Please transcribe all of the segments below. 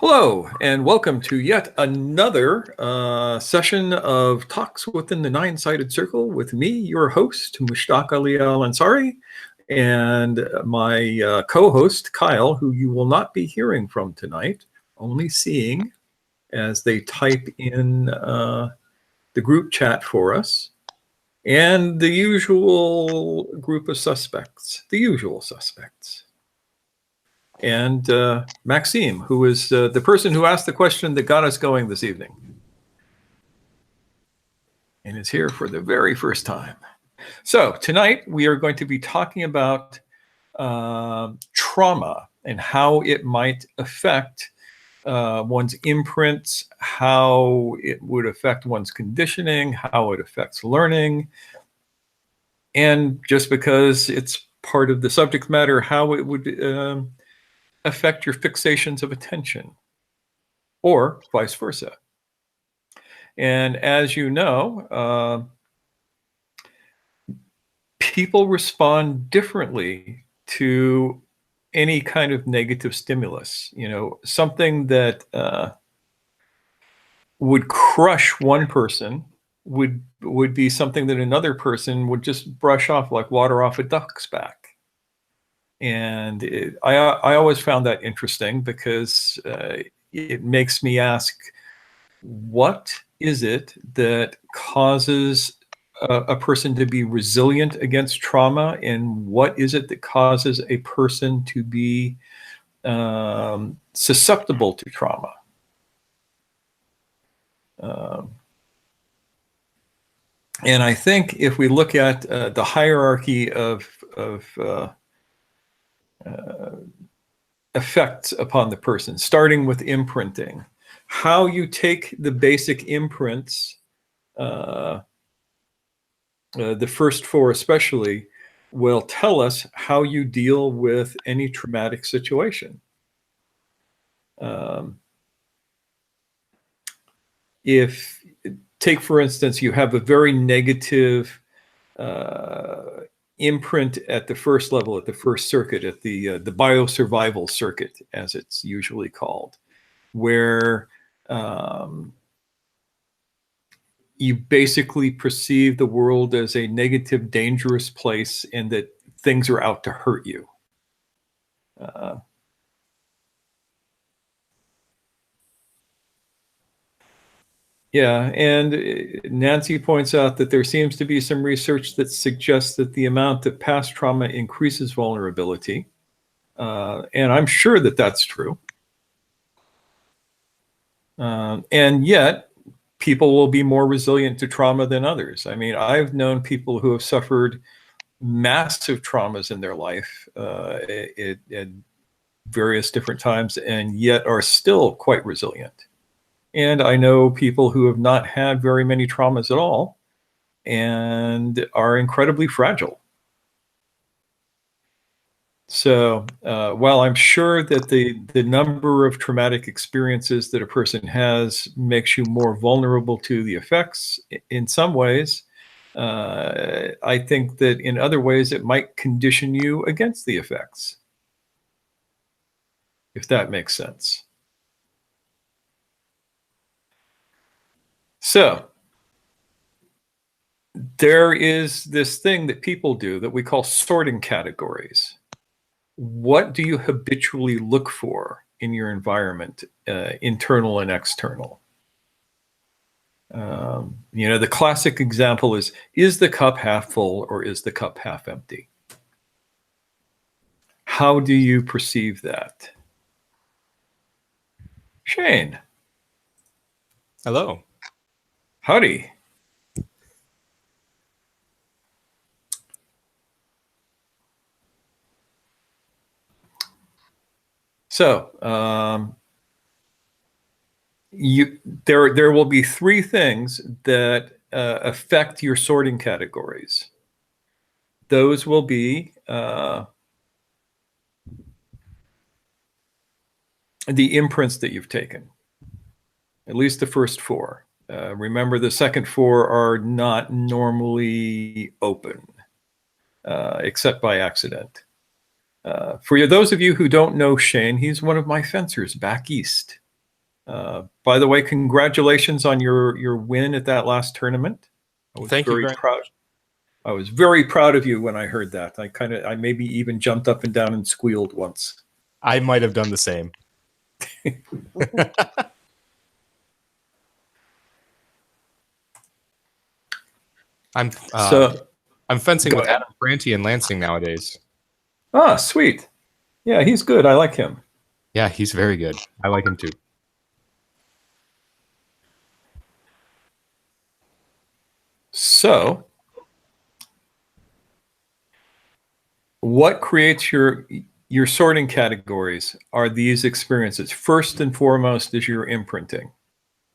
Hello, and welcome to yet another session of Talks Within the Nine-Sided Circle with me, your host, Mushtaq Ali Al-Ansari, and my co-host, Kyle, who you will not be hearing from tonight, only seeing as they type in the group chat for us, and the usual group of suspects, the usual suspects. And Maxime, who is the person who asked the question that got us going this evening, and is here for the very first time. So tonight we are going to be talking about trauma and how it might affect one's imprints, how it would affect one's conditioning, how it affects learning, and just because it's part of the subject matter, how it would affect your fixations of attention, or vice versa. And as you know, people respond differently to any kind of negative stimulus. You know, something that would crush one person would be something that another person would just brush off like water off a duck's back. And I always found that interesting because it makes me ask, what is it that causes a person to be resilient against trauma, and what is it that causes a person to be susceptible to trauma? And I think if we look at the hierarchy of effects upon the person, starting with imprinting, how you take the basic imprints, the first four especially, will tell us how you deal with any traumatic situation. If, take for instance, you have a very negative imprint at the first level, at the first circuit, at the biosurvival circuit, as it's usually called, where you basically perceive the world as a negative, dangerous place, and that things are out to hurt you. Yeah, and Nancy points out that there seems to be some research that suggests that the amount of past trauma increases vulnerability. And I'm sure that that's true. And yet, people will be more resilient to trauma than others. I mean, I've known people who have suffered massive traumas in their life at various different times, and yet are still quite resilient. And I know people who have not had very many traumas at all and are incredibly fragile. So while I'm sure that the number of traumatic experiences that a person has makes you more vulnerable to the effects in some ways, I think that in other ways it might condition you against the effects, if that makes sense. So there is this thing that people do that we call sorting categories. What do you habitually look for in your environment, internal and external? You know, the classic example is the cup half full or is the cup half empty? How do you perceive that? Shane. Hello. Howdy. So there will be three things that affect your sorting categories. Those will be the imprints that you've taken, at least the first four. Remember, the second four are not normally open, except by accident. For those of you who don't know Shane, he's one of my fencers back east. By the way, congratulations on your win at that last tournament. I was Thank you very very proud. much. I was very proud of you when I heard that. I maybe even jumped up and down and squealed once. I might have done the same. I'm fencing with Adam Franti in Lansing nowadays. Ah, sweet. Yeah, he's good. I like him. Yeah, he's very good. I like him too. So, what creates your sorting categories are these experiences. First and foremost is your imprinting.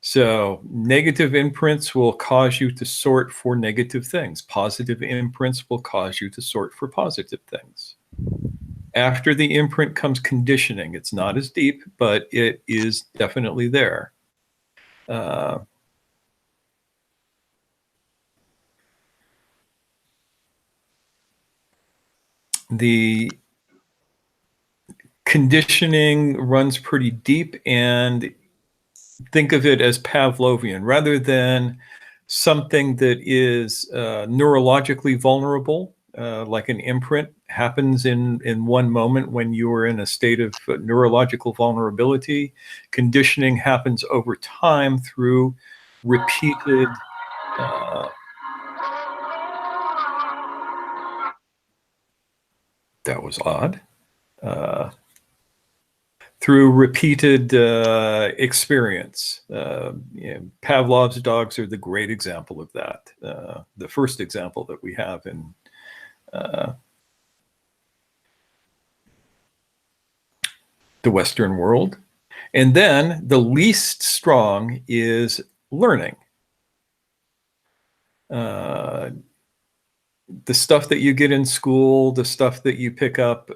So negative imprints will cause you to sort for negative things. Positive imprints will cause you to sort for positive things. After the imprint comes conditioning. It's not as deep, but it is definitely there. The conditioning runs pretty deep, and think of it as Pavlovian rather than something that is neurologically vulnerable, like an imprint happens in one moment when you are in a state of neurological vulnerability. Conditioning happens over time through repeated that was odd. Through repeated experience. Pavlov's dogs are the great example of that. The first example that we have in the Western world. And then the least strong is learning. The stuff that you get in school, the stuff that you pick up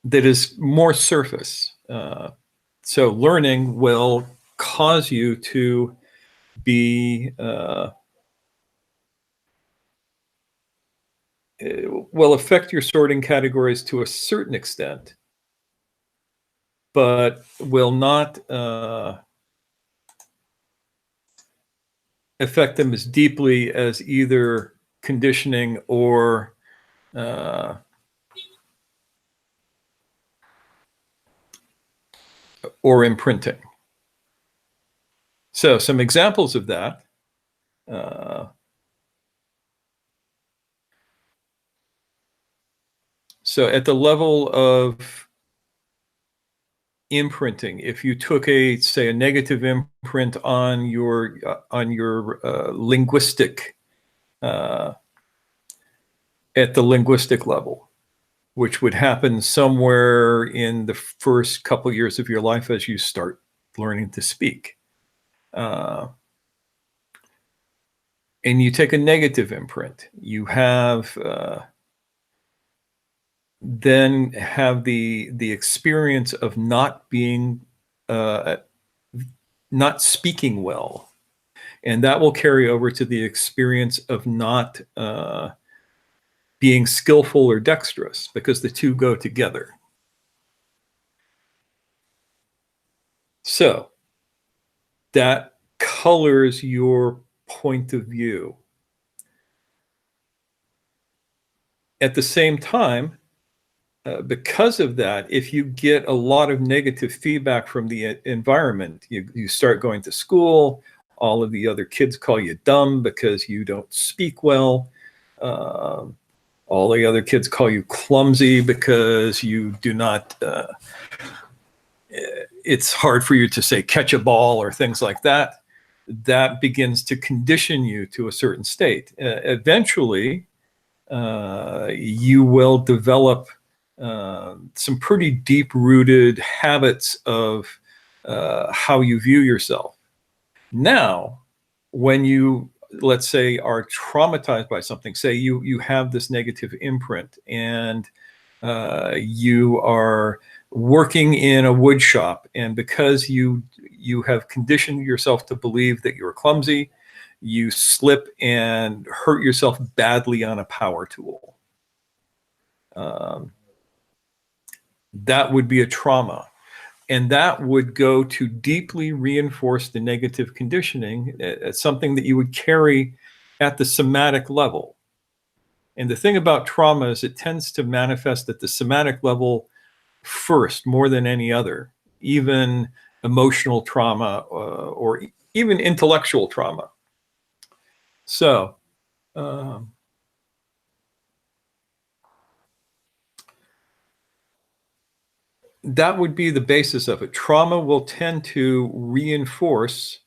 that is more surface. So learning will cause you to be, will affect your sorting categories to a certain extent, but will not affect them as deeply as either conditioning or imprinting. So some examples of that. So at the level of imprinting, if you took say a negative imprint on your linguistic at the linguistic level, which would happen somewhere in the first couple years of your life as you start learning to speak. And you take a negative imprint, you have then have the experience of not being not speaking well, and that will carry over to the experience of not being skillful or dexterous, because the two go together. So that colors your point of view. At the same time, because of that, if you get a lot of negative feedback from the environment, you start going to school, all of the other kids call you dumb because you don't speak well. All the other kids call you clumsy because you do not, it's hard for you to say catch a ball or things like that. That begins to condition you to a certain state. Eventually, you will develop some pretty deep-rooted habits of how you view yourself. Now, when you, let's say, are traumatized by something, say you have this negative imprint and you are working in a wood shop, and because you have conditioned yourself to believe that you're clumsy, you slip and hurt yourself badly on a power tool. That would be a trauma. And that would go to deeply reinforce the negative conditioning. It's something that you would carry at the somatic level. And the thing about trauma is it tends to manifest at the somatic level first, more than any other, even emotional trauma or even intellectual trauma. So, that would be the basis of it. Trauma will tend to reinforce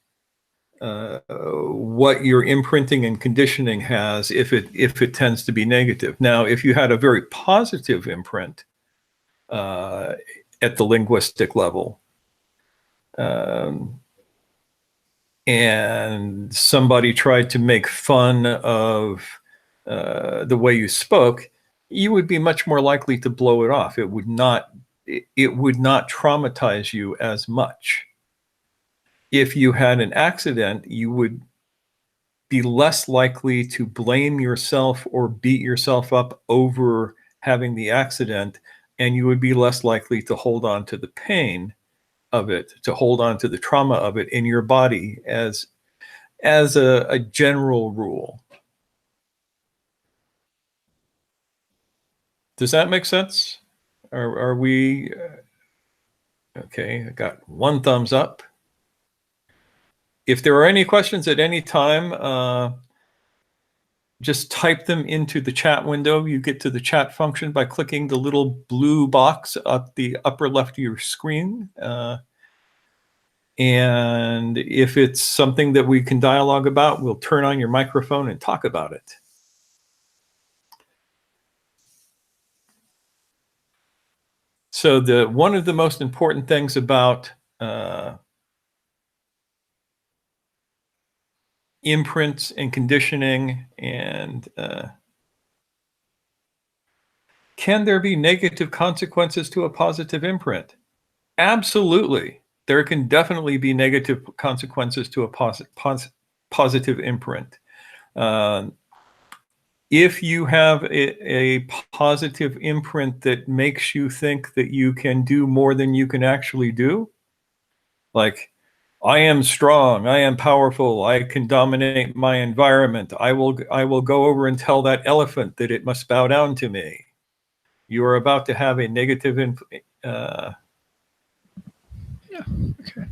what your imprinting and conditioning has if it tends to be negative. Now, if you had a very positive imprint at the linguistic level, and somebody tried to make fun of the way you spoke, you would be much more likely to blow it off. It would not traumatize you as much. If you had an accident, you would be less likely to blame yourself or beat yourself up over having the accident, and you would be less likely to hold on to the pain of it, to hold on to the trauma of it in your body as a general rule. Does that make sense? Are we okay? I got one thumbs up. If there are any questions at any time, just type them into the chat window. You get to the chat function by clicking the little blue box at the upper left of your screen. And if it's something that we can dialogue about, we'll turn on your microphone and talk about it. So one of the most important things about imprints and conditioning and can there be negative consequences to a positive imprint? Absolutely. There can definitely be negative consequences to a positive imprint. If you have a positive imprint that makes you think that you can do more than you can actually do, like, I am strong, I am powerful, I can dominate my environment, I will go over and tell that elephant that it must bow down to me. You are about to have a negative yeah, okay.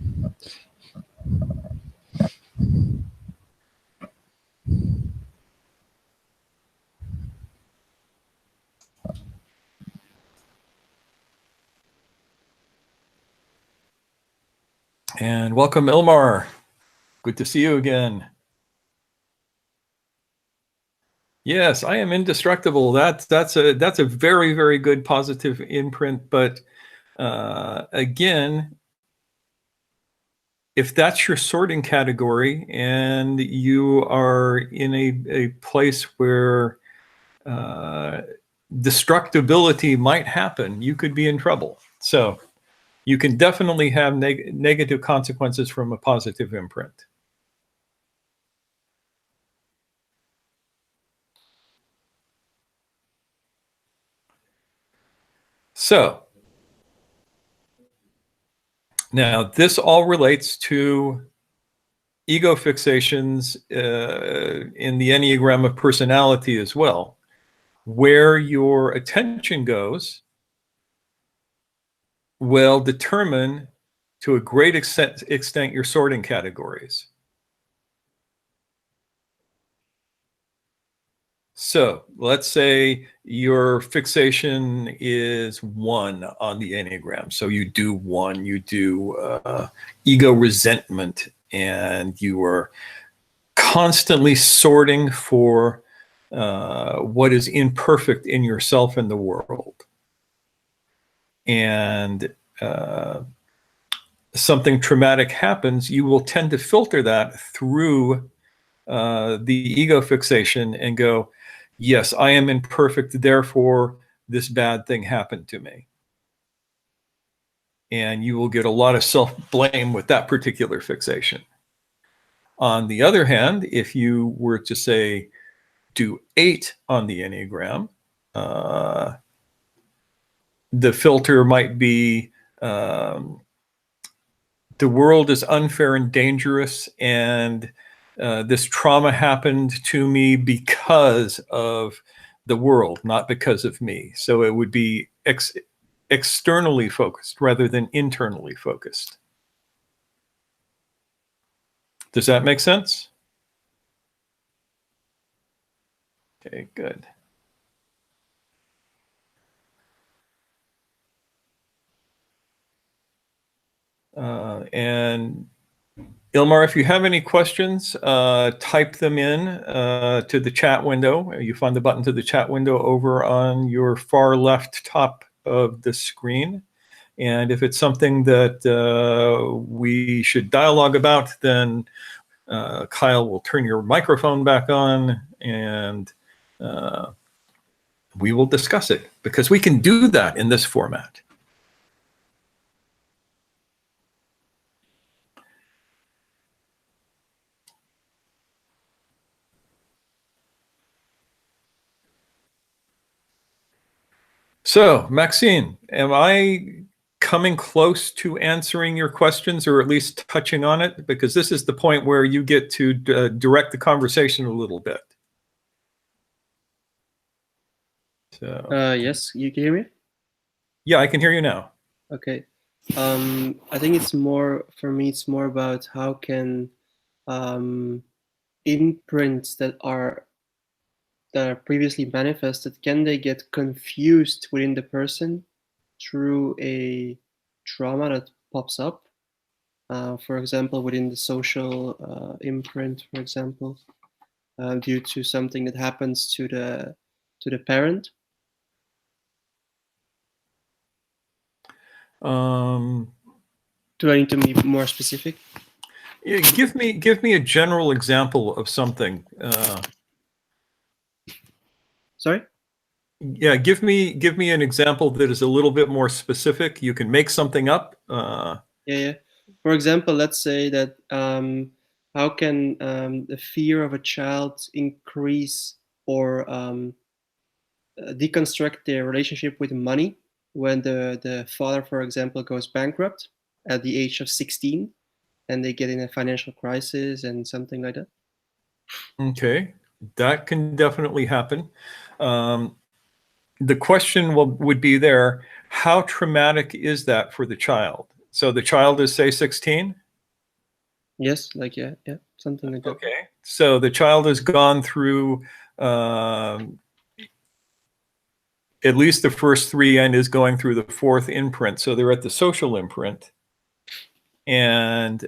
And welcome, Ilmar. Good to see you again. Yes, I am indestructible. That's a very, very good positive imprint. But again, if that's your sorting category and you are in a place where destructibility might happen, you could be in trouble. So you can definitely have negative consequences from a positive imprint. So now this all relates to ego fixations in the Enneagram of personality as well. Where your attention goes will determine to a great extent your sorting categories. So let's say your fixation is 1 on the Enneagram. So you do 1, you do ego resentment, and you are constantly sorting for what is imperfect in yourself and the world. And something traumatic happens, you will tend to filter that through the ego fixation and go, yes, I am imperfect, therefore this bad thing happened to me. And you will get a lot of self-blame with that particular fixation. On the other hand, if you were to say, do 8 on the Enneagram, the filter might be, the world is unfair and dangerous, and this trauma happened to me because of the world, not because of me. So it would be externally focused rather than internally focused. Does that make sense? Okay, good. And Ilmar, if you have any questions, type them in to the chat window. You find the button to the chat window over on your far left top of the screen. And if it's something that we should dialogue about, then Kyle will turn your microphone back on and we will discuss it, because we can do that in this format. So, Maxine, am I coming close to answering your questions, or at least touching on it? Because this is the point where you get to direct the conversation a little bit. So, yes, you can hear me? Yeah, I can hear you now. Okay. I think it's more, for me, it's more about how can imprints that are previously manifested, can they get confused within the person through a trauma that pops up? For example, within the social imprint, for example, due to something that happens to the parent. Do I need to be more specific? Yeah, give me a general example of something. Sorry? Yeah, give me an example that is a little bit more specific. You can make something up. Yeah. For example, let's say that how can the fear of a child increase or deconstruct their relationship with money when the father, for example, goes bankrupt at the age of 16 and they get in a financial crisis and something like that? Okay, that can definitely happen. The question would be there, how traumatic is that for the child? So the child is, say, 16? Yes, like, yeah, something like that. Okay, so the child has gone through at least the first three and is going through the fourth imprint. So they're at the social imprint. And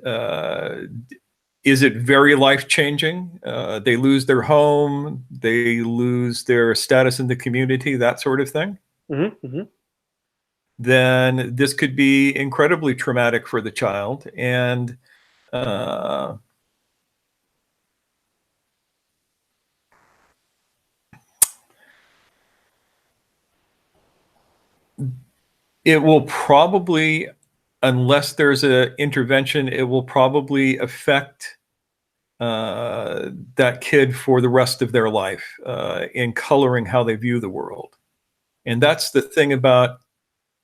is it very life-changing? They lose their home, they lose their status in the community, that sort of thing? Then this could be incredibly traumatic for the child. And it will probably, unless there's an intervention, it will probably affect that kid for the rest of their life in coloring how they view the world. And that's the thing about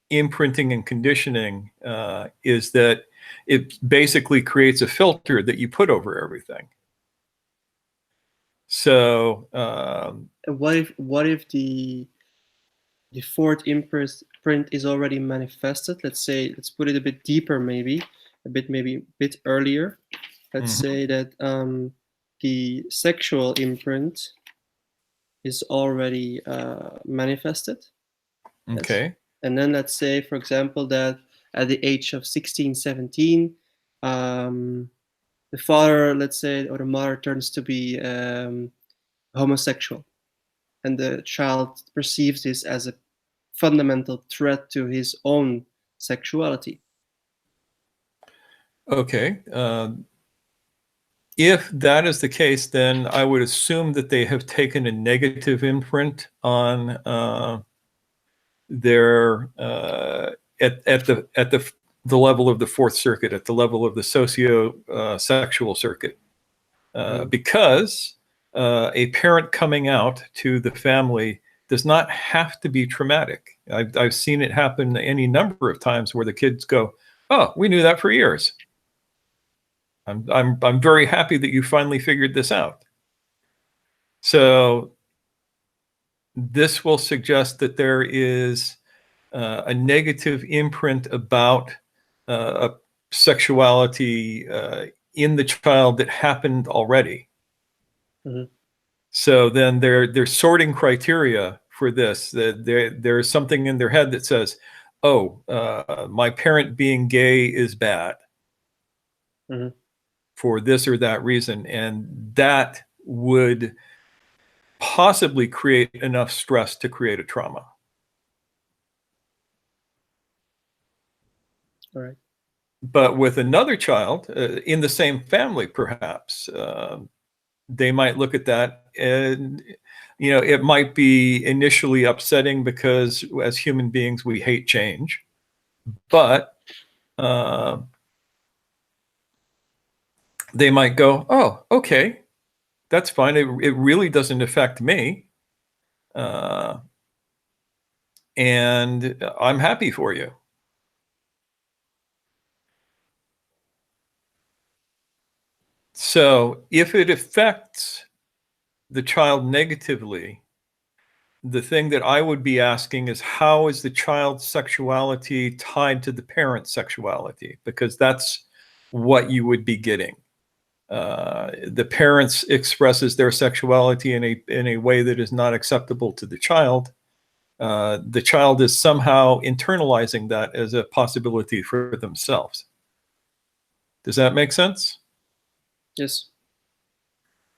imprinting and conditioning, is that it basically creates a filter that you put over everything. So what if the fourth imprint is already manifested? Let's say, let's put it a bit deeper, maybe a bit earlier. Let's say that the sexual imprint is already manifested. Okay. Yes. And then let's say, for example, that at the age of 16, 17, the father, let's say, or the mother turns to be homosexual. And the child perceives this as a fundamental threat to his own sexuality. Okay. If that is the case, then I would assume that they have taken a negative imprint on their at the level of the Fourth Circuit, at the level of the socio-sexual circuit, because a parent coming out to the family does not have to be traumatic. I've seen it happen any number of times where the kids go, "Oh, we knew that for years." I'm very happy that you finally figured this out. So this will suggest that there is a negative imprint about a sexuality in the child that happened already. Mm-hmm. So then they're sorting criteria for this. There's something in their head that says, oh, my parent being gay is bad. Mm-hmm. For this or that reason. And that would possibly create enough stress to create a trauma. All right. But with another child in the same family, perhaps, they might look at that and, you know, it might be initially upsetting because as human beings, we hate change. But they might go, oh, okay, that's fine. It really doesn't affect me. And I'm happy for you. So if it affects the child negatively, the thing that I would be asking is, how is the child's sexuality tied to the parent's sexuality? Because that's what you would be getting. The parents expresses their sexuality in a way that is not acceptable to the child. The child is somehow internalizing that as a possibility for themselves. Does that make sense? Yes.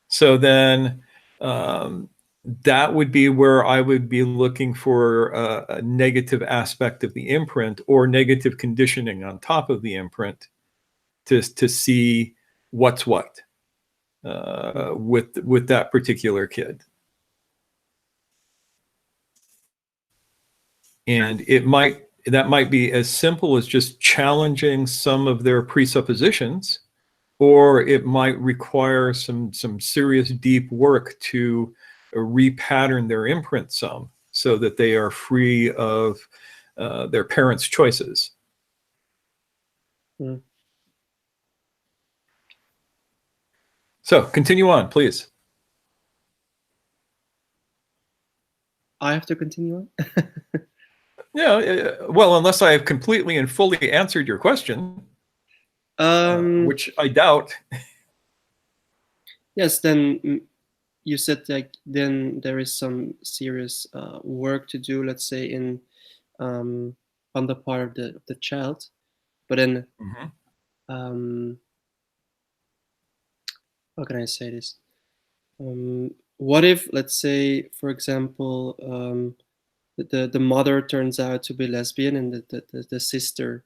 So then that would be where I would be looking for a negative aspect of the imprint or negative conditioning on top of the imprint to see what's what with that particular kid. And that might be as simple as just challenging some of their presuppositions, or it might require some serious deep work to repattern their imprint some so that they are free of their parents' choices. Mm. So continue on, please. I have to continue on? Yeah, well, unless I have completely and fully answered your question, which I doubt. Yes, then you said like then there is some serious work to do, let's say in on the part of the child, but then how can I say this? What if, let's say, for example, the mother turns out to be lesbian and the sister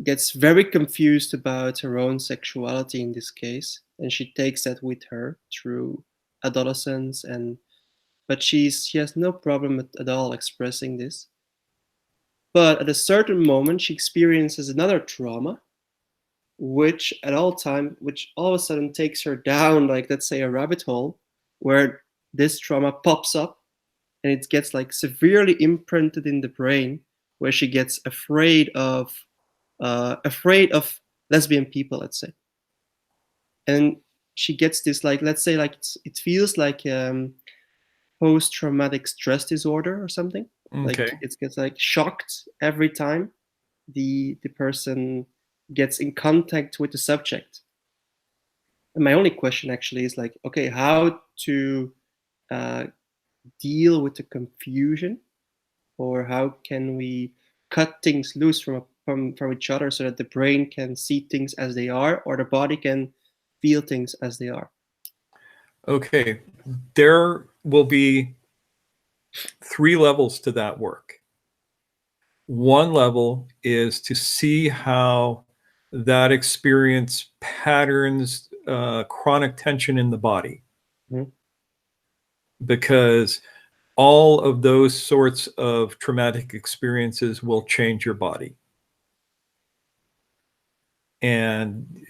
gets very confused about her own sexuality in this case, and she takes that with her through adolescence, but she has no problem at all expressing this. But at a certain moment, she experiences another trauma, which all of a sudden takes her down, like, let's say, a rabbit hole, where this trauma pops up, and it gets like severely imprinted in the brain, where she gets afraid of lesbian people, let's say, and she gets this, like, let's say, like it feels like post-traumatic stress disorder or something. Okay. Like it gets like shocked every time the person gets in contact with the subject. And my only question actually is like, okay, how to deal with the confusion, or how can we cut things loose from each other so that the brain can see things as they are, or the body can feel things as they are? Okay, there will be 3 levels to that work. One level is to see how that experience patterns chronic tension in the body. Mm-hmm. Because all of those sorts of traumatic experiences will change your body. And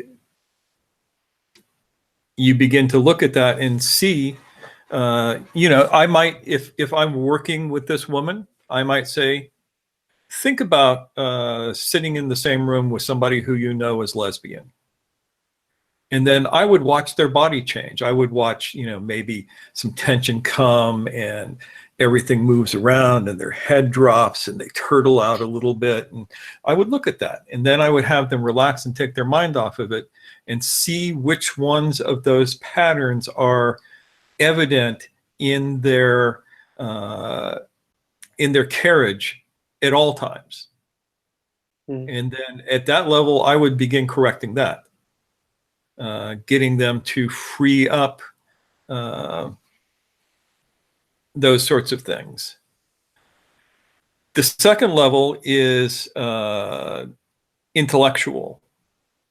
you begin to look at that and see, I might, if I'm working with this woman, I might say, think about sitting in the same room with somebody who you know is lesbian. And then I would watch their body change. I would watch, maybe some tension come and everything moves around and their head drops and they turtle out a little bit. And I would look at that. And then I would have them relax and take their mind off of it and see which ones of those patterns are evident in their carriage at all times. And then at that level, I would begin correcting that, getting them to free up those sorts of things. The second level is intellectual,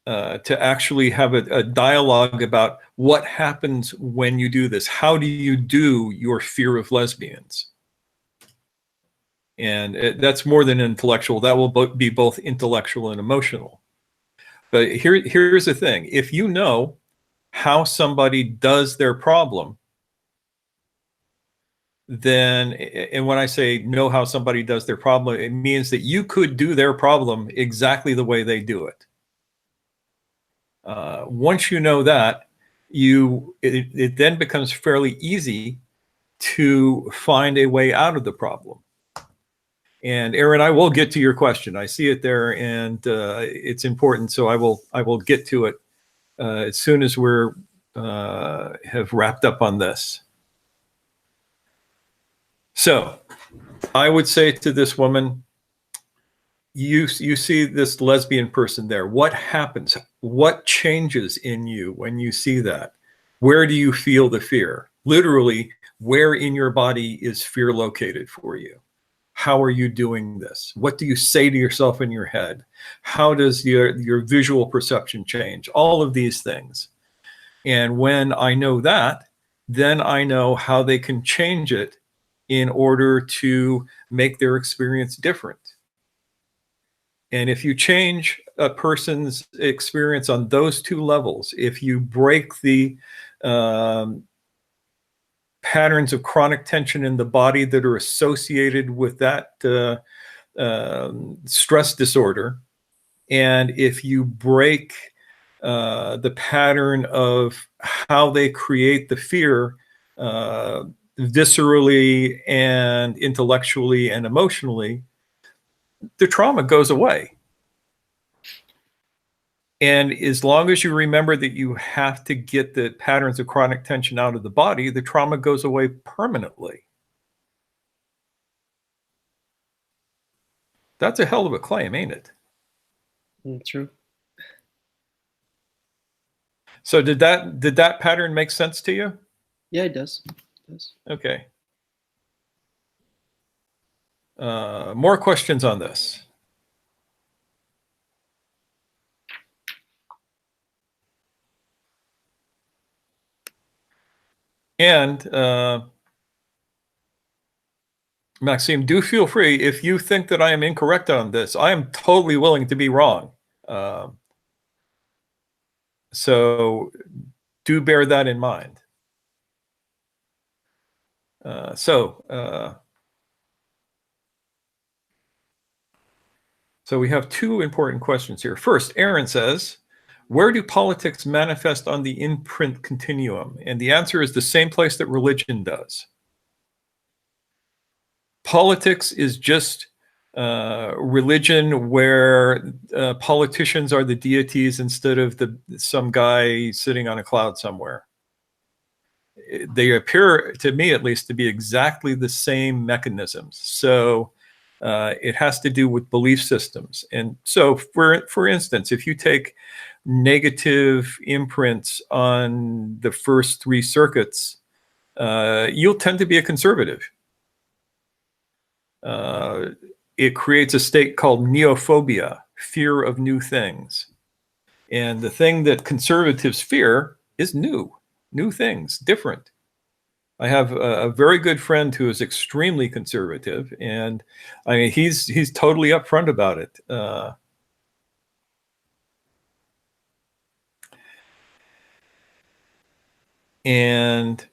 to actually have a dialogue about what happens when you do this. How do you do your fear of lesbians? And that's more than intellectual. That will be both intellectual and emotional. But here's the thing. If you know how somebody does their problem, then, and when I say know how somebody does their problem, it means that you could do their problem exactly the way they do it. Once you know that, it then becomes fairly easy to find a way out of the problem. And Aaron, I will get to your question. I see it there, and it's important, so I will get to it as soon as we're have wrapped up on this. So I would say to this woman, you see this lesbian person there. What happens? What changes in you when you see that? Where do you feel the fear? Literally, where in your body is fear located for you? How are you doing this? What do you say to yourself in your head? How does your visual perception change? All of these things. And when I know that, then I know how they can change it in order to make their experience different. And if you change a person's experience on those two levels, if you break the patterns of chronic tension in the body that are associated with that stress disorder, and if you break the pattern of how they create the fear viscerally and intellectually and emotionally, the trauma goes away. And as long as you remember that you have to get the patterns of chronic tension out of the body, the trauma goes away permanently. That's a hell of a claim, ain't it? True. So did that pattern make sense to you? Yeah, it does. Okay. More questions on this? And Maxime, do feel free, if you think that I am incorrect on this, I am totally willing to be wrong. So do bear that in mind. So we have two important questions here. First, Aaron says, where do politics manifest on the imprint continuum? And the answer is the same place that religion does. Politics is just religion where politicians are the deities instead of some guy sitting on a cloud somewhere. They appear, to me at least, to be exactly the same mechanisms. So it has to do with belief systems. And so, for instance, if you take negative imprints on the first three circuits, you'll tend to be a conservative. It creates a state called neophobia, fear of new things. And the thing that conservatives fear is new things, different. I have a very good friend who is extremely conservative, and I mean, he's totally upfront about it. And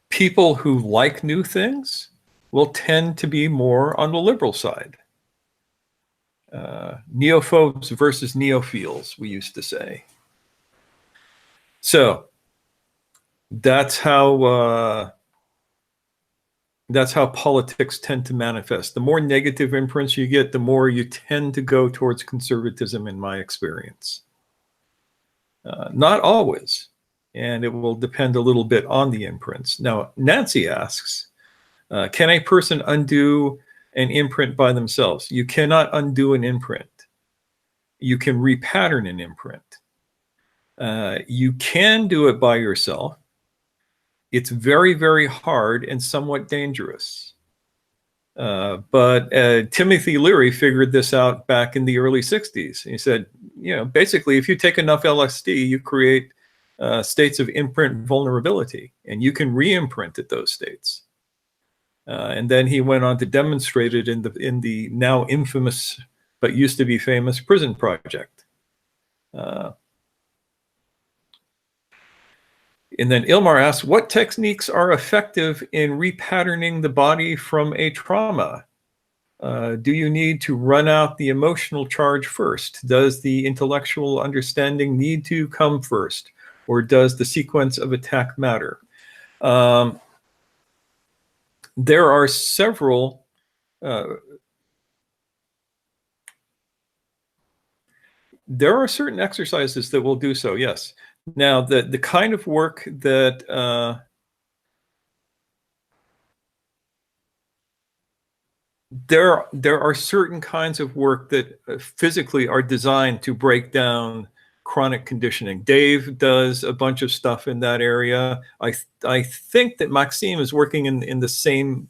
people who like new things will tend to be more on the liberal side. Neophobes versus neophiles, we used to say. So that's how politics tend to manifest. The more negative imprints you get, the more you tend to go towards conservatism, in my experience. Not always, and it will depend a little bit on the imprints. Now, Nancy asks, can a person undo an imprint by themselves? You cannot undo an imprint. You can repattern an imprint. You can do it by yourself. It's very, very hard and somewhat dangerous. But Timothy Leary figured this out back in the early 60s. He said, basically, if you take enough LSD, you create states of imprint vulnerability, and you can re-imprint at those states. And then he went on to demonstrate it in the now infamous, but used to be famous, prison project. And then Ilmar asks, what techniques are effective in repatterning the body from a trauma? Do you need to run out the emotional charge first? Does the intellectual understanding need to come first? Or does the sequence of attack matter? There are several there are certain exercises that will do so, yes. Now, the kind of work that there are certain kinds of work that physically are designed to break down chronic conditioning. Dave does a bunch of stuff in that area. I think that Maxime is working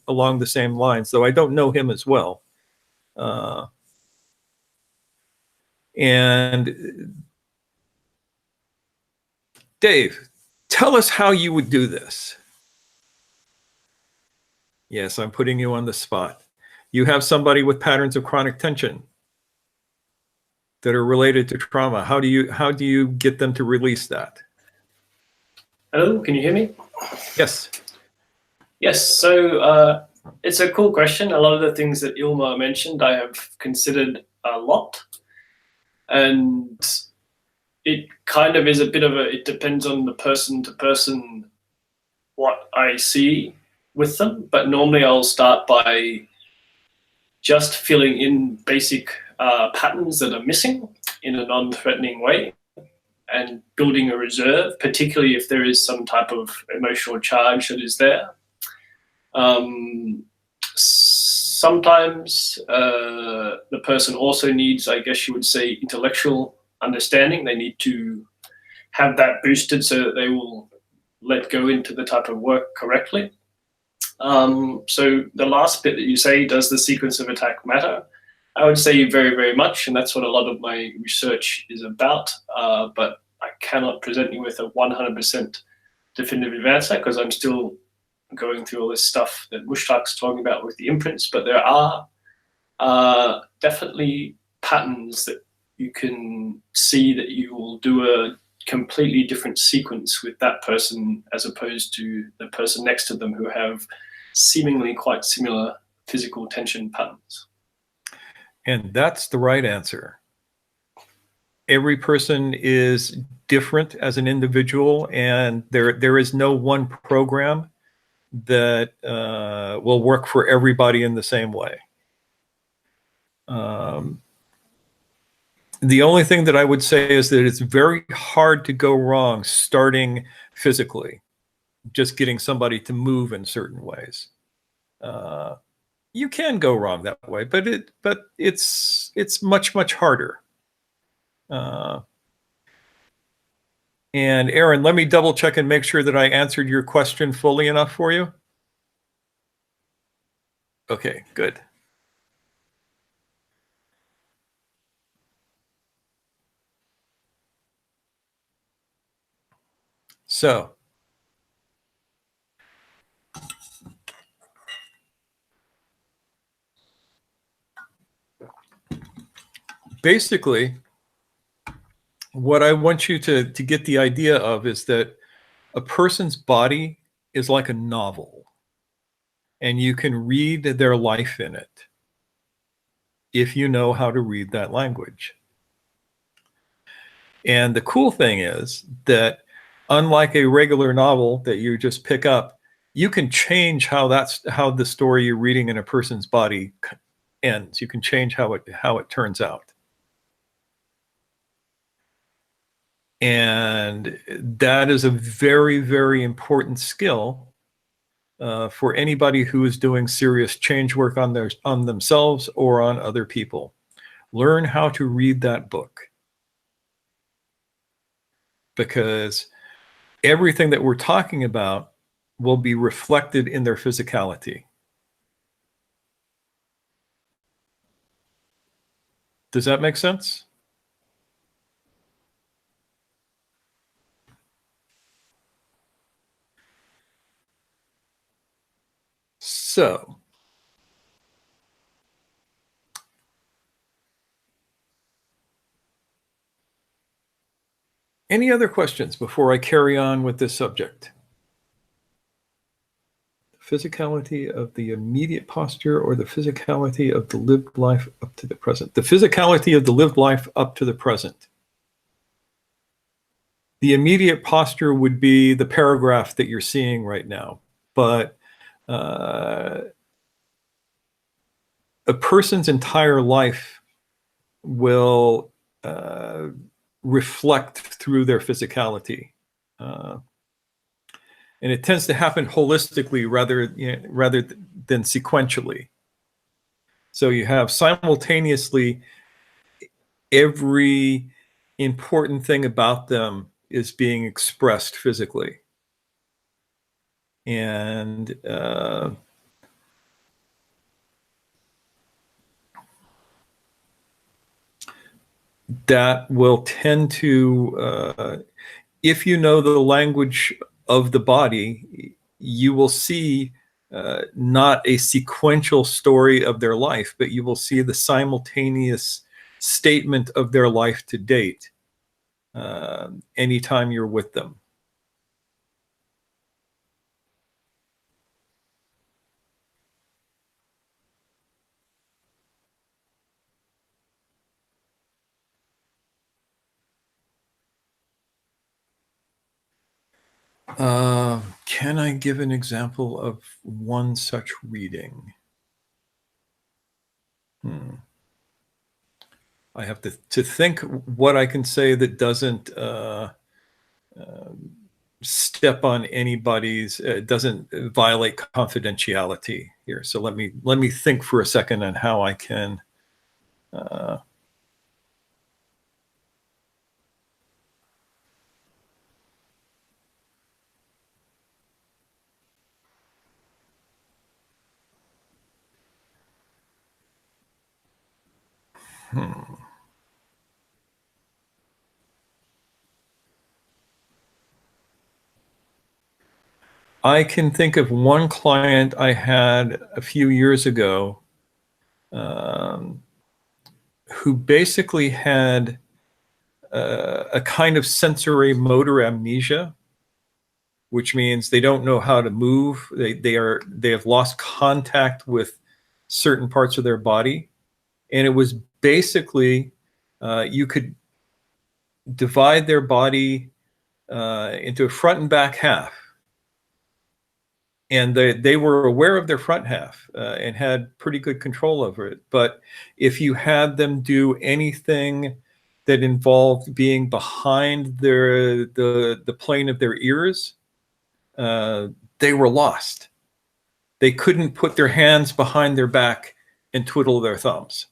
along the same lines, though I don't know him as well. And Dave, tell us how you would do this. Yes, I'm putting you on the spot. You have somebody with patterns of chronic tension that are related to trauma. How do you get them to release that? Hello, can you hear me? Yes. Yes, so it's a cool question. A lot of the things that Ilma mentioned, I have considered a lot. And it kind of is a bit of it depends on the person to person what I see with them. But normally I'll start by just filling in basic patterns that are missing in a non-threatening way and building a reserve, particularly if there is some type of emotional charge that is there. Sometimes the person also needs, I guess you would say, intellectual understanding. They need to have that boosted so that they will let go into the type of work correctly. So the last bit that you say, does the sequence of attack matter? I would say very, very much, and that's what a lot of my research is about, but I cannot present you with a 100% definitive answer because I'm still going through all this stuff that Mushtaq's talking about with the imprints, but there are definitely patterns that you can see that you will do a completely different sequence with that person as opposed to the person next to them who have seemingly quite similar physical tension patterns. And that's the right answer. Every person is different as an individual, and there is no one program that will work for everybody in the same way. The only thing that I would say is that it's very hard to go wrong starting physically, just getting somebody to move in certain ways. You can go wrong that way, but it's much, much harder. And Aaron, let me double check and make sure that I answered your question fully enough for you. Okay, good. So, basically, what I want you to get the idea of is that a person's body is like a novel, and you can read their life in it. if you know how to read that language. And the cool thing is that unlike a regular novel that you just pick up, you can change how the story you're reading in a person's body ends. You can change how it turns out. And that is a very, very important skill for anybody who is doing serious change work on themselves or on other people. Learn how to read that book, because everything that we're talking about will be reflected in their physicality. Does that make sense? So, any other questions before I carry on with this subject? Physicality of the immediate posture or the physicality of the lived life up to the present? The physicality of the lived life up to the present. The immediate posture would be the paragraph that you're seeing right now. But a person's entire life will reflect through their physicality. And it tends to happen holistically rather than sequentially. So you have simultaneously every important thing about them is being expressed physically. And that will tend to, if you know the language of the body, you will see not a sequential story of their life, but you will see the simultaneous statement of their life to date anytime you're with them. Can I give an example of one such reading? I have to think what I can say that doesn't step on anybody's, doesn't violate confidentiality here. So let me think for a second on how I can. I can think of one client I had a few years ago who basically had a kind of sensorimotor amnesia, which means they don't know how to move. They have lost contact with certain parts of their body. And it was basically, you could divide their body into a front and back half. And they were aware of their front half and had pretty good control over it. But if you had them do anything that involved being behind the plane of their ears, they were lost. They couldn't put their hands behind their back and twiddle their thumbs.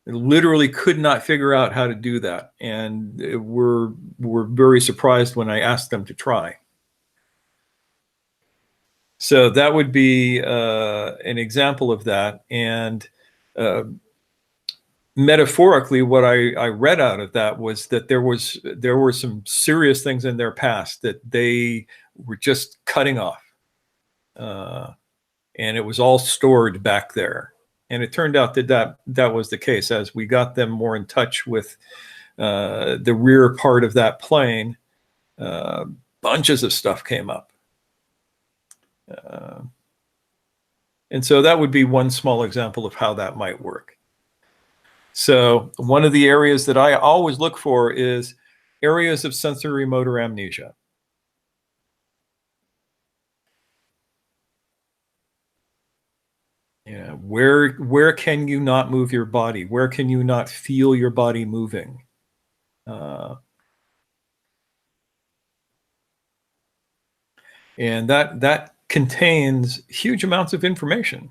They literally could not figure out how to do that. And were very surprised when I asked them to try. So that would be an example of that. And metaphorically, what I read out of that was that there were some serious things in their past that they were just cutting off. And it was all stored back there. And it turned out that was the case. As we got them more in touch with the rear part of that plane, bunches of stuff came up. And so that would be one small example of how that might work. So one of the areas that I always look for is areas of sensorimotor amnesia. Yeah, where can you not move your body? Where can you not feel your body moving? And that contains huge amounts of information.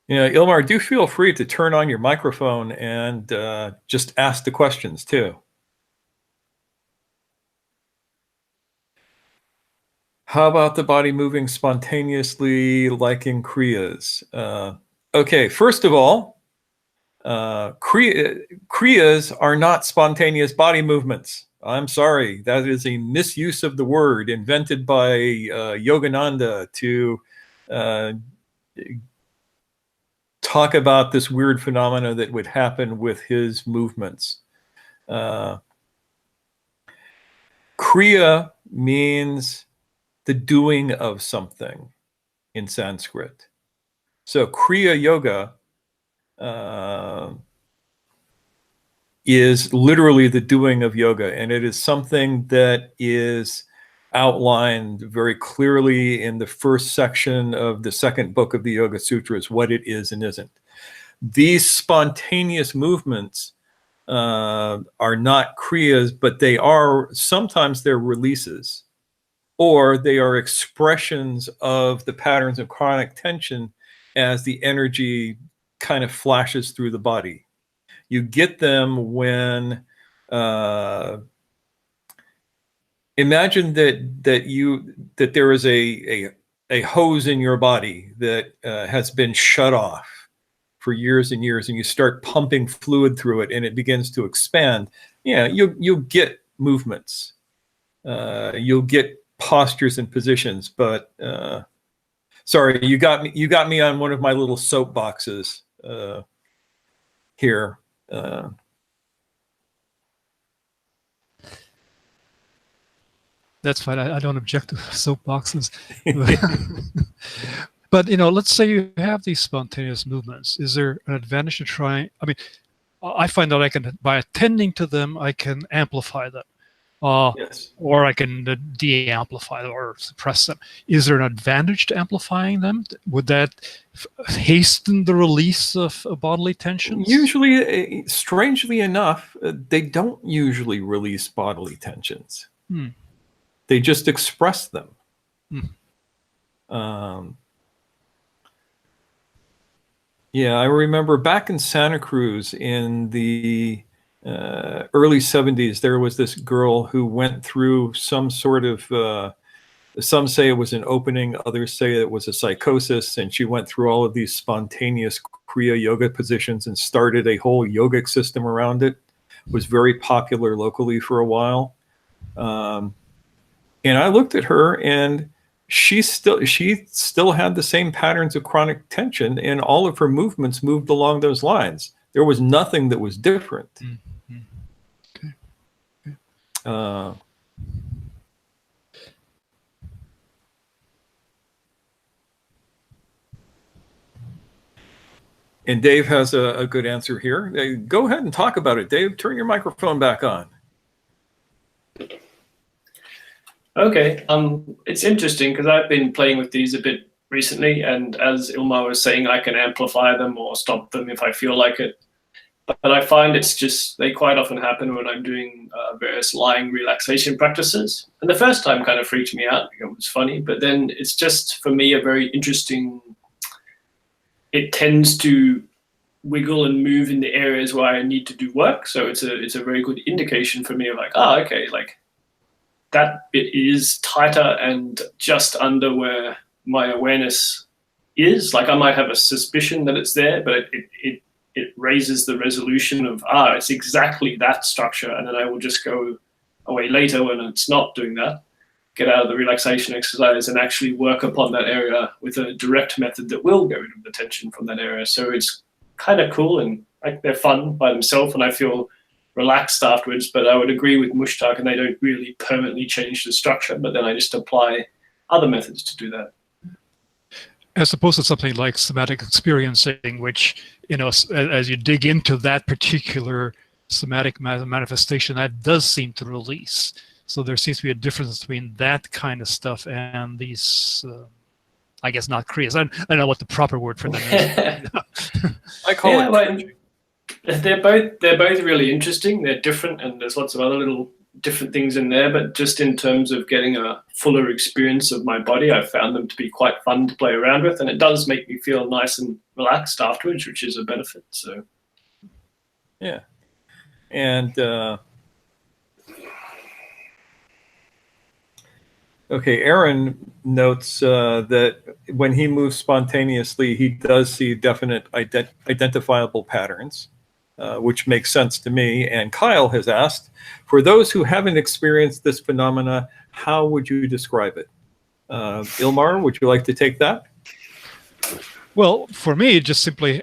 Ilmar, do feel free to turn on your microphone and just ask the questions too. How about the body moving spontaneously like in Kriyas? Okay, first of all, Kriyas are not spontaneous body movements. I'm sorry, that is a misuse of the word invented by Yogananda to talk about this weird phenomena that would happen with his movements. Kriya means the doing of something in Sanskrit. So Kriya Yoga is literally the doing of yoga, and it is something that is outlined very clearly in the first section of the second book of the Yoga Sutras, what it is and isn't. These spontaneous movements are not kriyas, but they are, sometimes they're releases, or they are expressions of the patterns of chronic tension as the energy kind of flashes through the body. You get them when imagine that there is a hose in your body that has been shut off for years and years, and you start pumping fluid through it, and it begins to expand. Yeah, you'll get movements, you'll get postures and positions, but sorry, you got me on one of my little soapboxes here. That's fine. I don't object to soapboxes. But let's say you have these spontaneous movements. Is there an advantage to trying? I mean, I find that by attending to them, I can amplify them. Yes. Or I can de-amplify them or suppress them. Is there an advantage to amplifying them? Would that hasten the release of bodily tensions? Usually, strangely enough, they don't usually release bodily tensions. They just express them. Yeah, I remember back in Santa Cruz in the early 70s, there was this girl who went through some sort of, some say it was an opening, others say it was a psychosis, and she went through all of these spontaneous Kriya Yoga positions and started a whole yogic system around it. It was very popular locally for a while. And I looked at her, and she still had the same patterns of chronic tension, and all of her movements moved along those lines. There was nothing that was different. Okay. And Dave has a good answer here. Go ahead and talk about it, Dave. Turn your microphone back on. Okay, it's interesting because I've been playing with these a bit recently, and as Ilmar was saying, I can amplify them or stop them if I feel like it. But I find it's just, they quite often happen when I'm doing various lying relaxation practices. And the first time kind of freaked me out. It was funny, but then it's just, for me, a very interesting, it tends to wiggle and move in the areas where I need to do work. So it's a very good indication for me of like, okay, like, that bit is tighter and just under where my awareness is. Like I might have a suspicion that it's there, but it raises the resolution of, it's exactly that structure. And then I will just go away later when it's not doing that, get out of the relaxation exercise and actually work upon that area with a direct method that will get rid of the tension from that area. So it's kind of cool, and like they're fun by themselves. And I feel relaxed afterwards. But I would agree with Mushtaq, and they don't really permanently change the structure, but then I just apply other methods to do that. As opposed to something like somatic experiencing, which, as you dig into that particular somatic manifestation, that does seem to release. So there seems to be a difference between that kind of stuff and these, I guess not Krias. I don't know what the proper word for them is. I call it. Well, they're both really interesting. They're different, and there's lots of other little different things in there. But just in terms of getting a fuller experience of my body, I found them to be quite fun to play around with, and it does make me feel nice and relaxed afterwards, which is a benefit. So, yeah, and okay, Aaron notes that when he moves spontaneously, he does see definite identifiable patterns, which makes sense to me. And Kyle has asked, for those who haven't experienced this phenomena, how would you describe it? Ilmar, would you like to take that? Well, for me, it just simply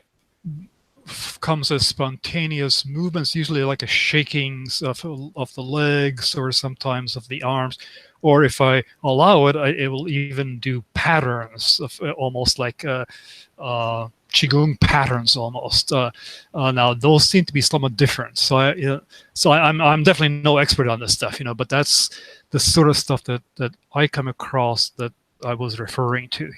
comes as spontaneous movements, usually like a shaking of the legs or sometimes of the arms. Or if I allow it, it will even do patterns of almost like qigong patterns almost. Now those seem to be somewhat different. So I'm definitely no expert on this stuff, but that's the sort of stuff that I come across that I was referring to,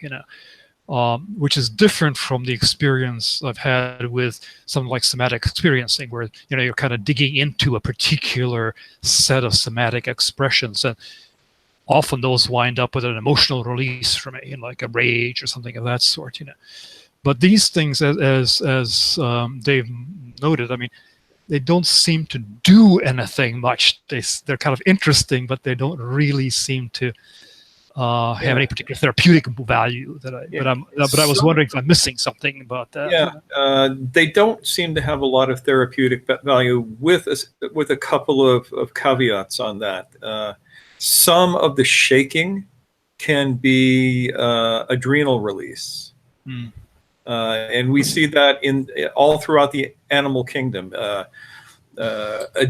which is different from the experience I've had with something like somatic experiencing, where you're kind of digging into a particular set of somatic expressions, and often those wind up with an emotional release from it, like a rage or something of that sort, But these things, as Dave noted, I mean, they don't seem to do anything much. They're kind of interesting, but they don't really seem to have any particular therapeutic value. But I was wondering if I'm missing something about that. Yeah, they don't seem to have a lot of therapeutic value, with a couple of caveats on that. Some of the shaking can be adrenal release. And we see that in all throughout the animal kingdom. A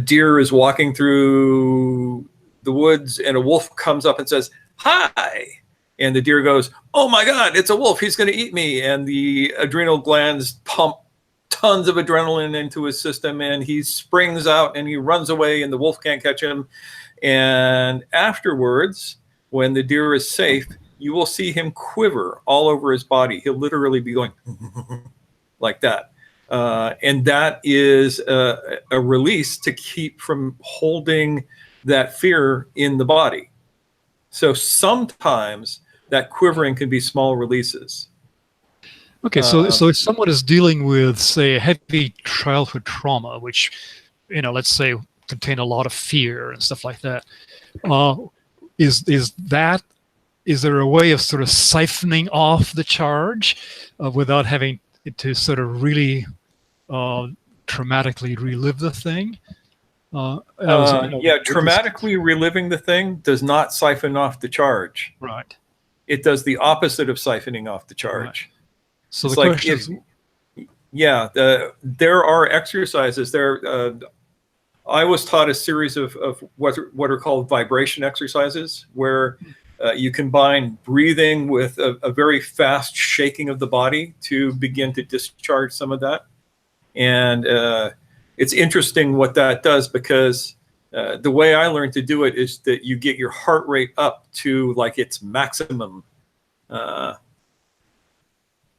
deer is walking through the woods and a wolf comes up and says, "Hi." And the deer goes, "Oh my God, it's a wolf. He's going to eat me." And the adrenal glands pump tons of adrenaline into his system, and he springs out and he runs away, and the wolf can't catch him. And afterwards, when the deer is safe, you will see him quiver all over his body. He'll literally be going like that. And that is a release to keep from holding that fear in the body. So sometimes that quivering can be small releases. Okay, so if someone is dealing with, say, a heavy childhood trauma, which, let's say contain a lot of fear and stuff like that, is there a way of sort of siphoning off the charge without having to sort of really traumatically relive the thing? Traumatically reliving the thing does not siphon off the charge. Right. It does the opposite of siphoning off the charge. Right. So it's the question is... there are exercises there. I was taught a series of what are called vibration exercises, where you combine breathing with a very fast shaking of the body to begin to discharge some of that. And it's interesting what that does, because the way I learned to do it is that you get your heart rate up to like its maximum.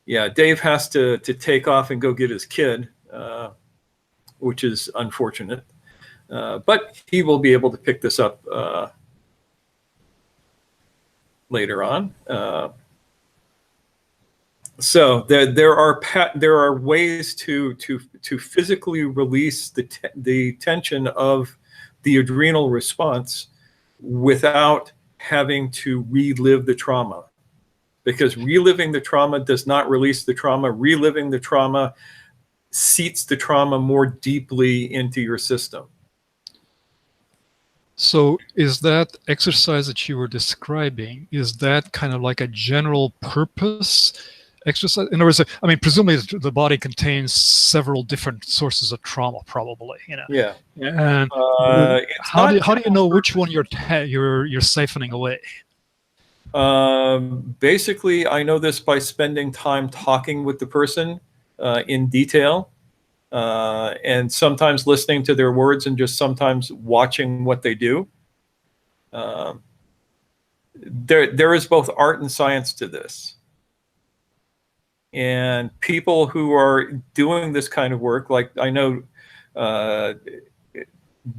Dave has to take off and go get his kid, which is unfortunate. But he will be able to pick this up later on. So there are ways to physically release the tension of the adrenal response without having to relive the trauma, because reliving the trauma does not release the trauma. Reliving the trauma seats the trauma more deeply into your system. So is that exercise that you were describing, is that kind of like a general purpose exercise? In other words, I mean, presumably the body contains several different sources of trauma, probably. Yeah. And how do you know which one you're siphoning away? Basically, I know this by spending time talking with the person in detail, and sometimes listening to their words and just sometimes watching what they do. There is both art and science to this. And people who are doing this kind of work, like I know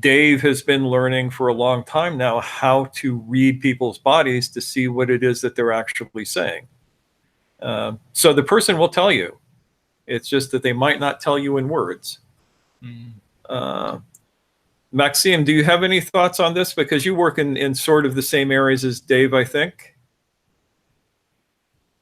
Dave has been learning for a long time now how to read people's bodies to see what it is that they're actually saying. So the person will tell you. It's just that they might not tell you in words. Maxime, do you have any thoughts on this? Because you work in sort of the same areas as Dave, I think.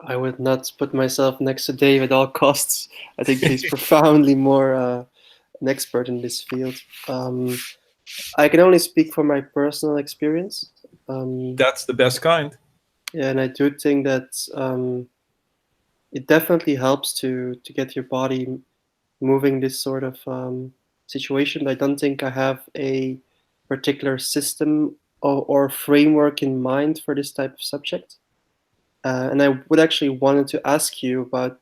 I would not put myself next to Dave at all costs. I think he's profoundly more an expert in this field. I can only speak from my personal experience. That's the best kind. Yeah, and I do think that it definitely helps to get your body moving this sort of situation. I don't think I have a particular system or framework in mind for this type of subject. And I would actually wanted to ask you about,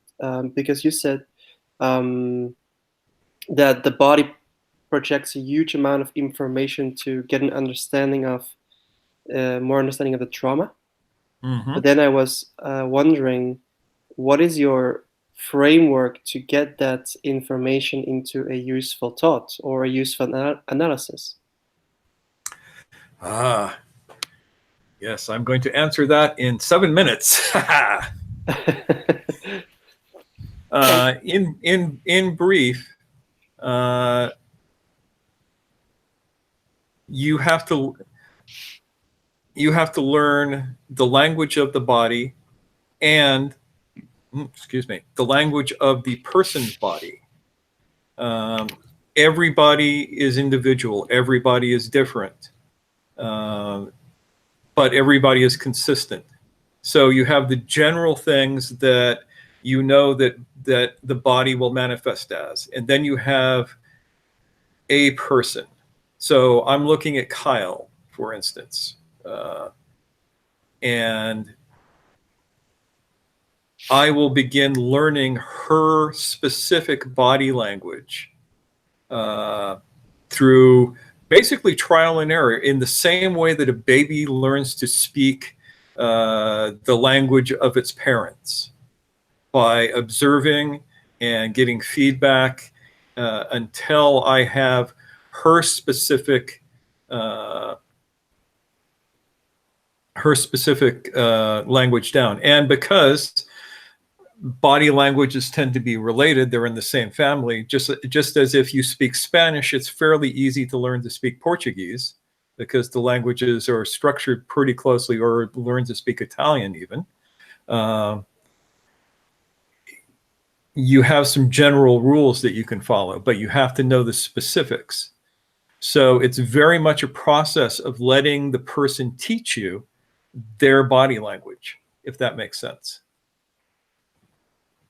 because you said that the body projects a huge amount of information to get an understanding of, more understanding of the trauma. But then I was wondering, what is your framework to get that information into a useful thought or a useful analysis? Yes, I'm going to answer that in 7 minutes. In brief, you have to learn the language of the body and, the language of the person's body. Everybody is individual. Everybody is different. But everybody is consistent. So you have the general things that you know that the body will manifest as. And then you have a person. So I'm looking at Kyle, for instance. And I will begin learning her specific body language through basically trial and error, in the same way that a baby learns to speak the language of its parents, by observing and getting feedback until I have her specific language down. And because body languages tend to be related, they're in the same family, just as if you speak Spanish, it's fairly easy to learn to speak Portuguese because the languages are structured pretty closely, or learn to speak Italian even. You have some general rules that you can follow, but you have to know the specifics. So it's very much a process of letting the person teach you their body language, if that makes sense.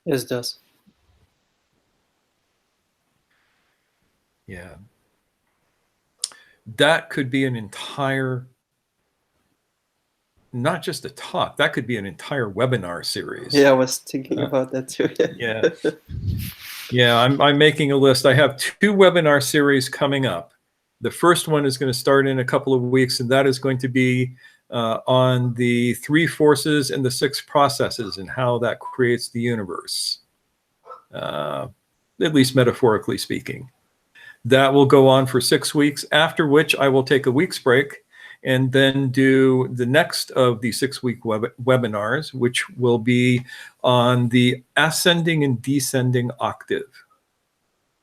Yes, it does. Yeah. That could be an entire, not just a talk, that could be an entire webinar series. Yeah, I was thinking about that too. Yeah. Yeah, I'm making a list. I have 2 webinar series coming up. The first one is going to start in a couple of weeks, and that is going to be on the 3 forces and the 6 processes and how that creates the universe, at least metaphorically speaking. That will go on for 6 weeks, after which I will take a week's break and then do the next of the 6-week webinars, which will be on the ascending and descending octave,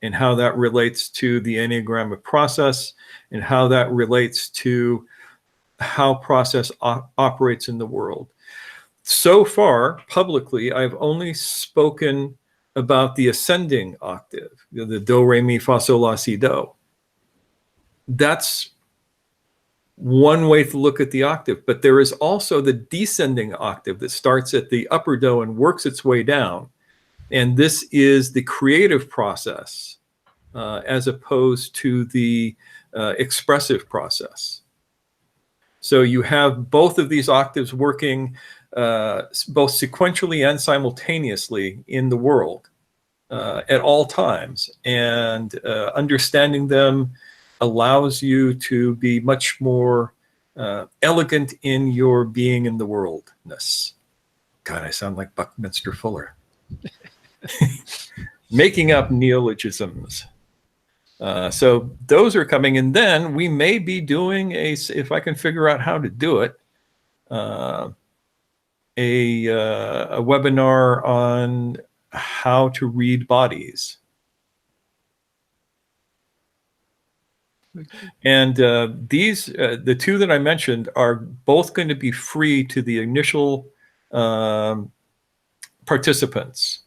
and how that relates to the Enneagram process, and how that relates to how process operates in the world. So far, publicly, I've only spoken about the ascending octave, the do, re, mi, fa, sol, la, si, do. That's one way to look at the octave. But there is also the descending octave that starts at the upper do and works its way down. And this is the creative process as opposed to the expressive process. So you have both of these octaves working both sequentially and simultaneously in the world at all times. And understanding them allows you to be much more elegant in your being in the worldness. God, I sound like Buckminster Fuller. Making up neologisms. So those are coming, and then we may be doing if I can figure out how to do it, a webinar on how to read bodies. And these, the two that I mentioned, are both going to be free to the initial participants.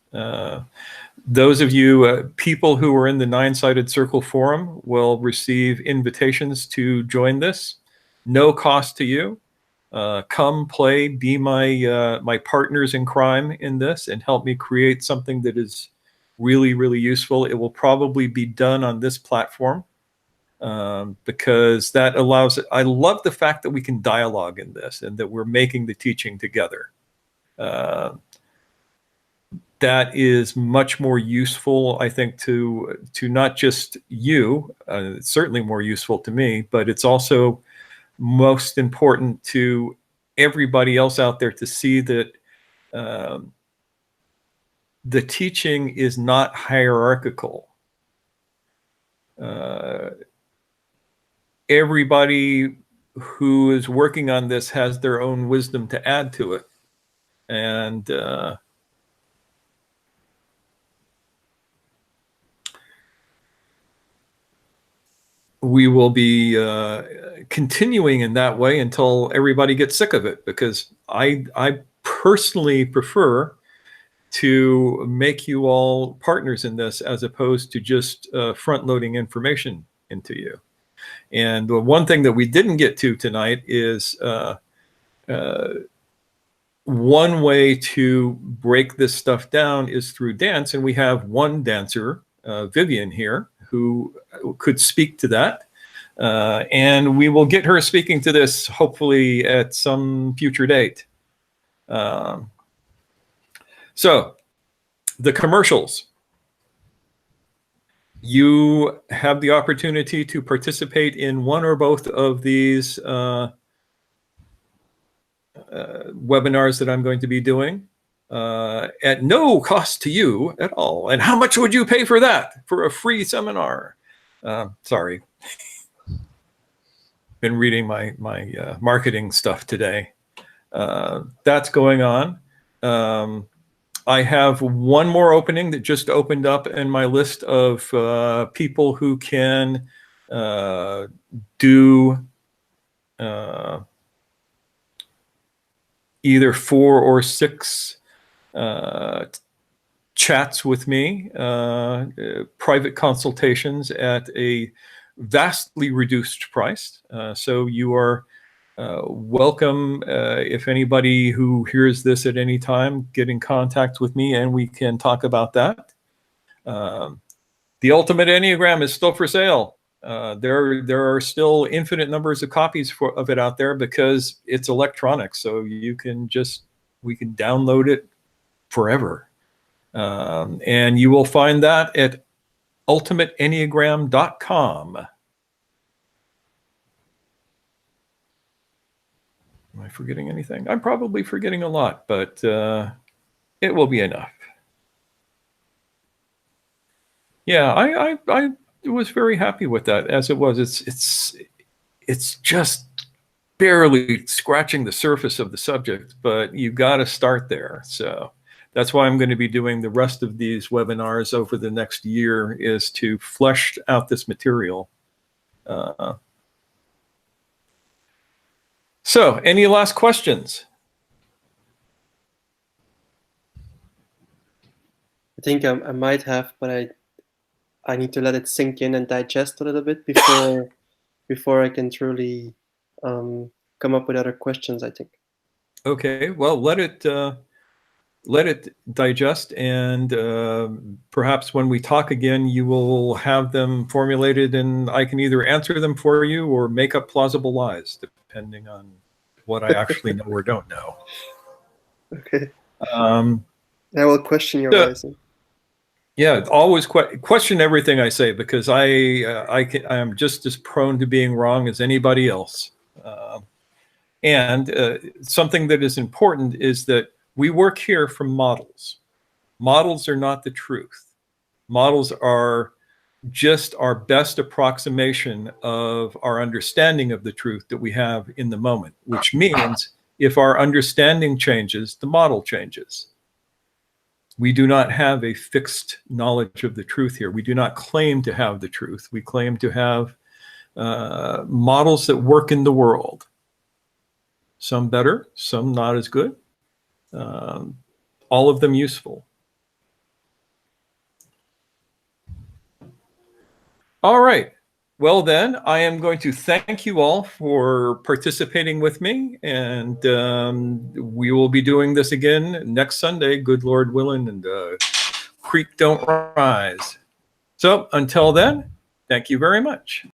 Those of you people who are in the Nine-Sided Circle forum will receive invitations to join this. No cost to you. Come play, be my partners in crime in this, and help me create something that is really, really useful. It will probably be done on this platform because that allows it. I love the fact that we can dialogue in this and that we're making the teaching together. That is much more useful, I think, to not just you. It's certainly more useful to me, but it's also most important to everybody else out there to see that the teaching is not hierarchical. Everybody who is working on this has their own wisdom to add to it. And we will be continuing in that way until everybody gets sick of it, because I personally prefer to make you all partners in this as opposed to just front-loading information into you. And the one thing that we didn't get to tonight is one way to break this stuff down is through dance. And we have one dancer, Vivian, here, who could speak to that. And we will get her speaking to this hopefully at some future date. So the commercials. You have the opportunity to participate in one or both of these webinars that I'm going to be doing at no cost to you at all. And how much would you pay for that, for a free seminar? Sorry. Been reading my marketing stuff today. That's going on. I have one more opening that just opened up in my list of people who can do either 4 or 6 chats with me, private consultations at a vastly reduced price. So you are welcome, if anybody who hears this at any time, get in contact with me and we can talk about that. The Ultimate Enneagram is still for sale. There are still infinite numbers of copies of it out there because it's electronic. So we can download it forever. And you will find that at ultimateenneagram.com. Am I forgetting anything? I'm probably forgetting a lot, but it will be enough. Yeah, I was very happy with that as it was. It's just barely scratching the surface of the subject, but you got to start there. So that's why I'm going to be doing the rest of these webinars over the next year, is to flesh out this material. So, any last questions? I think I might have, but I need to let it sink in and digest a little bit before I can truly come up with other questions, I think. Okay, well, let it digest, and perhaps when we talk again, you will have them formulated, and I can either answer them for you or make up plausible lies, depending on what I actually know or don't know. Okay. I will question your lies. Yeah, always question everything I say, because I am just as prone to being wrong as anybody else. And something that is important is that we work here from models. Models are not the truth. Models are just our best approximation of our understanding of the truth that we have in the moment, which means if our understanding changes, the model changes. We do not have a fixed knowledge of the truth here. We do not claim to have the truth. We claim to have models that work in the world. Some better, some not as good. All of them useful. All right. Well, then, I am going to thank you all for participating with me, and we will be doing this again next Sunday, good Lord willing, and creek don't rise. So until then, thank you very much.